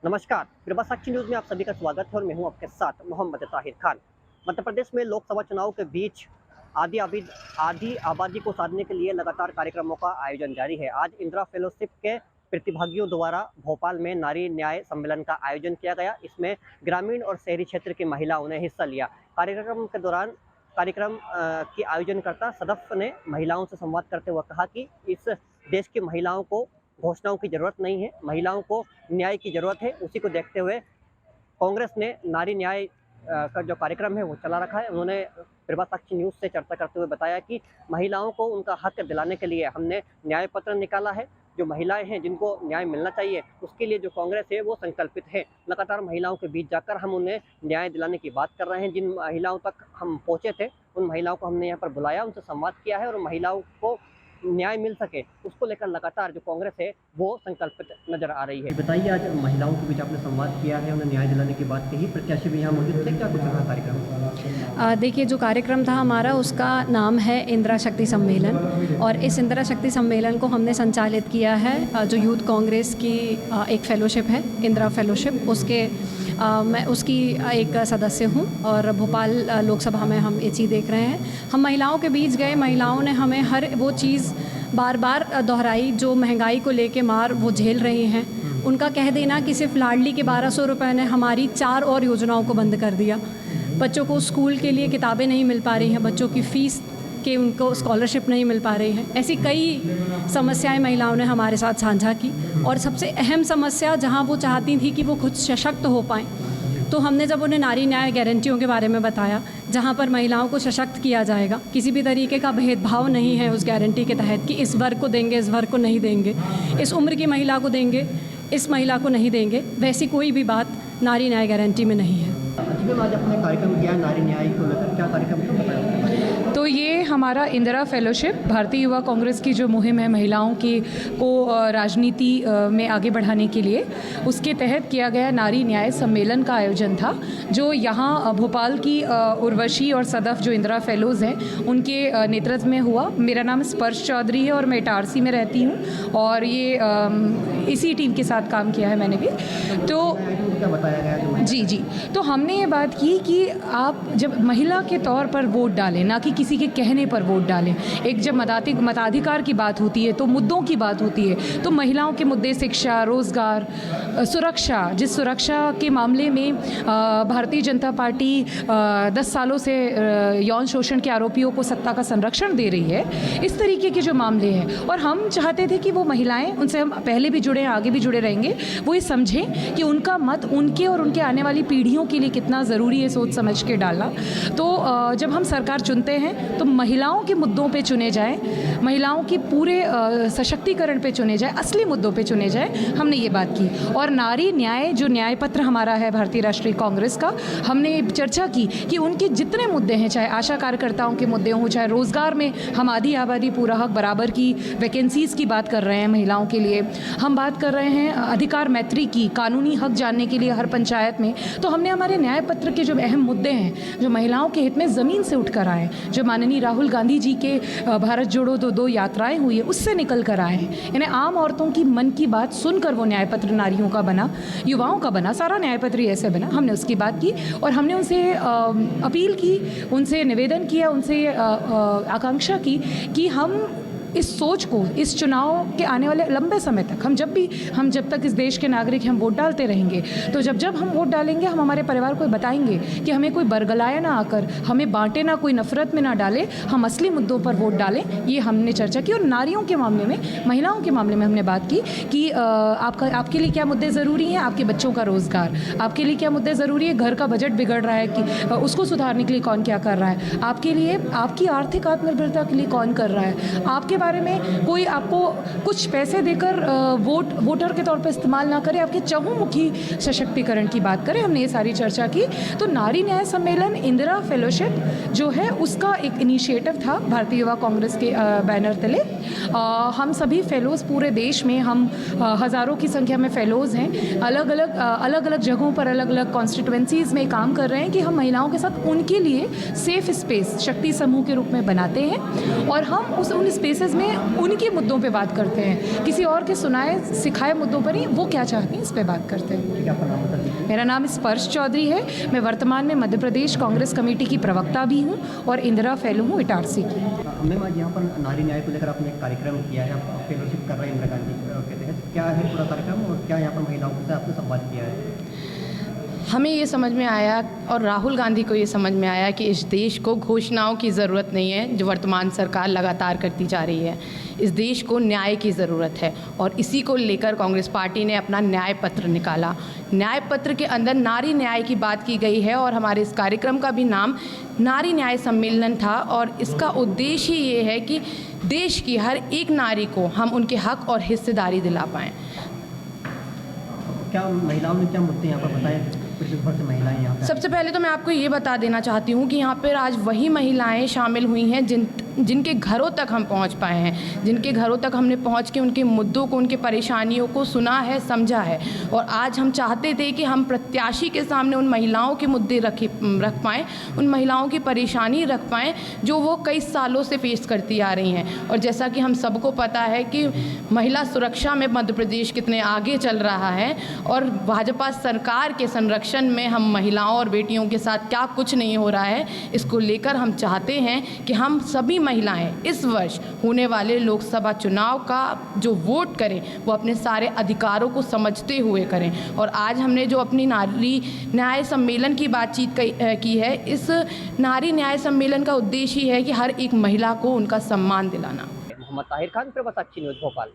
नमस्कार, प्रभासाक्षी न्यूज में आप सभी का स्वागत है और मैं हूं आपके साथ मोहम्मद ताहिर खान। मध्य प्रदेश में लोकसभा चुनाव के बीच आधी आबादी को साधने के लिए लगातार कार्यक्रमों का आयोजन जारी है। आज इंदिरा फेलोशिप के प्रतिभागियों द्वारा भोपाल में नारी न्याय सम्मेलन का आयोजन किया गया। इसमें ग्रामीण और शहरी क्षेत्र की महिलाओं ने हिस्सा लिया। कार्यक्रम के दौरान की आयोजनकर्ता सदफ ने महिलाओं से संवाद करते हुए कहा कि इस देश की महिलाओं को घोषणाओं की जरूरत नहीं है, महिलाओं को न्याय की जरूरत है। उसी को देखते हुए कांग्रेस ने नारी न्याय का जो कार्यक्रम है वो चला रखा है। उन्होंने प्रभासाक्षी न्यूज़ से चर्चा करते हुए बताया कि महिलाओं को उनका हक दिलाने के लिए हमने न्याय पत्र निकाला है। जो महिलाएं हैं जिनको न्याय मिलना चाहिए उसके लिए जो कांग्रेस है वो संकल्पित है। लगातार महिलाओं के बीच जाकर हम उन्हें न्याय दिलाने की बात कर रहे हैं। जिन महिलाओं तक हम पहुँचे थे उन महिलाओं को हमने यहाँ पर बुलाया, उनसे संवाद किया है और महिलाओं को न्याय मिल सके उसको लेकर लगातार जो कांग्रेस है वो संकल्पित नजर आ रही है। बताइए, आज महिलाओं के बीच आपने संवाद किया है, उन्हें न्याय दिलाने की बात कही, प्रत्याशी भी यहाँ मौजूद थे, क्या कुछ रहा कार्यक्रम? देखिए, जो कार्यक्रम था हमारा उसका नाम है इंदिरा शक्ति सम्मेलन और इस इंदिरा शक्ति सम्मेलन को हमने संचालित किया है जो यूथ कांग्रेस की एक फेलोशिप है, इंदिरा फेलोशिप, मैं उसकी एक सदस्य हूँ और भोपाल लोकसभा में हम ये चीज़ देख रहे हैं। हम महिलाओं के बीच गए, महिलाओं ने हमें हर वो चीज़ बार बार दोहराई जो महंगाई को लेके मार वो झेल रही हैं। उनका कह देना कि सिर्फ लाडली के 1200 रुपये ने हमारी 4 और योजनाओं को बंद कर दिया। बच्चों को स्कूल के लिए किताबें नहीं मिल पा रही हैं, बच्चों की फ़ीस के उनको स्कॉलरशिप नहीं मिल पा रही है। ऐसी कई समस्याएं महिलाओं ने हमारे साथ साझा की और सबसे अहम समस्या जहां वो चाहती थी कि वो खुद सशक्त हो पाएँ, तो हमने जब उन्हें नारी न्याय गारंटियों के बारे में बताया जहां पर महिलाओं को सशक्त किया जाएगा, किसी भी तरीके का भेदभाव नहीं है उस गारंटी के तहत कि इस वर्ग को देंगे, इस वर्ग को नहीं देंगे, इस उम्र की महिला को देंगे, इस महिला को नहीं देंगे, वैसी कोई भी बात नारी न्याय गारंटी में नहीं है। आज अपने कार्यक्रम किया नारी न्याय को लेकर, क्या कार्यक्रम था बताया? तो ये हमारा इंदिरा फेलोशिप भारतीय युवा कांग्रेस की जो मुहिम है महिलाओं की को राजनीति में आगे बढ़ाने के लिए, उसके तहत किया गया नारी न्याय सम्मेलन का आयोजन था जो यहाँ भोपाल की उर्वशी और सदफ जो इंदिरा फेलोज़ हैं उनके नेतृत्व में हुआ। मेरा नाम स्पर्श चौधरी है और मैं इटारसी में रहती हूँ और ये इसी टीम के साथ काम किया है मैंने भी। तो बताया गया जी, तो हमने ये बात की कि आप जब महिला के तौर पर वोट डालें, ना कि किसी के कहने पर वोट डालें। एक जब मताधिकार की बात होती है तो मुद्दों की बात होती है, तो महिलाओं के मुद्दे शिक्षा, रोज़गार, सुरक्षा, जिस सुरक्षा के मामले में भारतीय जनता पार्टी 10 सालों से यौन शोषण के आरोपियों को सत्ता का संरक्षण दे रही है, इस तरीके के जो मामले हैं। और हम चाहते थे कि वो महिलाएं, उनसे हम पहले भी जुड़े हैं, आगे भी जुड़े रहेंगे, वो ये समझें कि उनका मत उनके और उनके आने वाली पीढ़ियों के लिए कितना ज़रूरी है सोच समझ के डालना। तो जब हम सरकार चुनते हैं तो महिलाओं के मुद्दों पे चुने जाएं, महिलाओं की पूरे सशक्तिकरण पे चुने जाएं, असली मुद्दों पे चुने जाएं। हमने ये बात की और नारी न्याय जो न्याय पत्र हमारा है भारतीय राष्ट्रीय कांग्रेस का, हमने चर्चा की कि उनके जितने मुद्दे हैं, चाहे आशा कार्यकर्ताओं के मुद्दे हों, चाहे रोज़गार में हम आधी आबादी पूरा हक बराबर की वैकेंसीज़ की बात कर रहे हैं महिलाओं के लिए, हम बात कर रहे हैं अधिकार मैत्री की, कानूनी हक जानने के लिए हर पंचायत में। तो हमने हमारे न्याय पत्र के जो अहम मुद्दे हैं जो महिलाओं के हित में ज़मीन से उठ कर आए, जो माननीय राहुल गांधी जी के भारत जोड़ो दो यात्राएं हुई है उससे निकल कर आए हैं, इन्हें आम औरतों की मन की बात सुनकर वो न्याय पत्र नारियों का बना, युवाओं का बना, सारा न्याय पत्र ऐसे बना। हमने उसकी बात की और हमने उनसे अपील की, उनसे निवेदन किया, उनसे आकांक्षा की कि हम इस सोच को, इस चुनाव के आने वाले लंबे समय तक, हम जब तक इस देश के नागरिक हैं, हम वोट डालते रहेंगे। तो जब हम वोट डालेंगे, हम हमारे परिवार को बताएंगे कि हमें कोई बरगलाए ना आकर, हमें बांटे ना, कोई नफरत में ना डाले, हम असली मुद्दों पर वोट डालें। ये हमने चर्चा की और नारियों के मामले में, महिलाओं के मामले में हमने बात की कि आपके लिए क्या मुद्दे ज़रूरी हैं, आपके बच्चों का रोज़गार, आपके लिए क्या मुद्दे ज़रूरी है, घर का बजट बिगड़ रहा है कि उसको सुधारने के लिए कौन क्या कर रहा है, आपके लिए आपकी आर्थिक आत्मनिर्भरता के लिए कौन कर रहा है, आपके बारे में कोई आपको कुछ पैसे देकर वोटर के तौर पर इस्तेमाल ना करे, आपके चहुमुखी सशक्तिकरण की बात करें। हमने ये सारी चर्चा की। तो नारी न्याय सम्मेलन इंदिरा फेलोशिप जो है उसका एक इनिशिएटिव था भारतीय युवा कांग्रेस के बैनर तले। हम सभी फेलोज़ पूरे देश में, हम हज़ारों की संख्या में फेलोज़ हैं, अलग अलग जगहों पर, अलग अलग कॉन्स्टिट्यूएंसीज़ में काम कर रहे हैं कि हम महिलाओं के साथ उनके लिए सेफ स्पेस शक्ति समूह के रूप में बनाते हैं और हम उन स्पेसेस केसेस में उनके मुद्दों पे बात करते हैं, किसी और के सुनाए सिखाए मुद्दों पर ही वो क्या चाहती हैं इस पे बात करते हैं। क्या आपका नाम बता दीजिए? मेरा नाम स्पर्श चौधरी है। मैं वर्तमान में मध्य प्रदेश कांग्रेस कमेटी की प्रवक्ता भी हूँ और इंदिरा फेलो हूँ इटारसी की। मैम, आज यहाँ पर नारी न्याय को लेकर आपने एक कार्यक्रम किया है, आप फेलोशिप कर रहे हैं इंदिरा गांधी के तहत। क्या है पूरा कार्यक्रम और क्या यहाँ पर महिलाओं से आपने संवाद किया है? हमें ये समझ में आया और राहुल गांधी को ये समझ में आया कि इस देश को घोषणाओं की ज़रूरत नहीं है जो वर्तमान सरकार लगातार करती जा रही है। इस देश को न्याय की ज़रूरत है और इसी को लेकर कांग्रेस पार्टी ने अपना न्याय पत्र निकाला। न्याय पत्र के अंदर नारी न्याय की बात की गई है और हमारे इस कार्यक्रम का भी नाम नारी न्याय सम्मेलन था और इसका उद्देश्य ही ये है कि देश की हर एक नारी को हम उनके हक और हिस्सेदारी दिला पाएँ। क्या महिलाओं ने क्या मुद्दे यहाँ पर बताए? भर से महिलाएं यहाँ पे सबसे पहले तो मैं आपको ये बता देना चाहती हूँ कि यहाँ पर आज वही महिलाएं शामिल हुई हैं जिनके घरों तक हम पहुँच पाए हैं, जिनके घरों तक हमने पहुँच के उनके मुद्दों को, उनके परेशानियों को सुना है, समझा है। और आज हम चाहते थे कि हम प्रत्याशी के सामने उन महिलाओं के मुद्दे रख पाएँ, उन महिलाओं की परेशानी रख पाएँ जो वो कई सालों से फेस करती आ रही हैं। और जैसा कि हम सबको पता है कि महिला सुरक्षा में मध्य प्रदेश कितने आगे चल रहा है और भाजपा सरकार के संरक्षण में हम महिलाओं और बेटियों के साथ क्या कुछ नहीं हो रहा है, इसको लेकर हम चाहते हैं कि हम सभी महिलाएं इस वर्ष होने वाले लोकसभा चुनाव का जो वोट करें वो अपने सारे अधिकारों को समझते हुए करें। और आज हमने जो अपनी नारी न्याय सम्मेलन की बातचीत की है, इस नारी न्याय सम्मेलन का उद्देश्य ही है कि हर एक महिला को उनका सम्मान दिलाना। मोहम्मद ताहिर खान, प्रभात न्यूज़, भोपाल।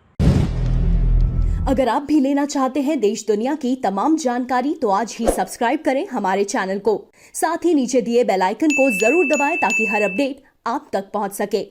अगर आप भी लेना चाहते हैं देश दुनिया की तमाम जानकारी तो आज ही सब्सक्राइब करें हमारे चैनल को। साथ ही नीचे दिए बेल आइकन को जरूर दबाएं ताकि हर अपडेट आप तक पहुंच सके।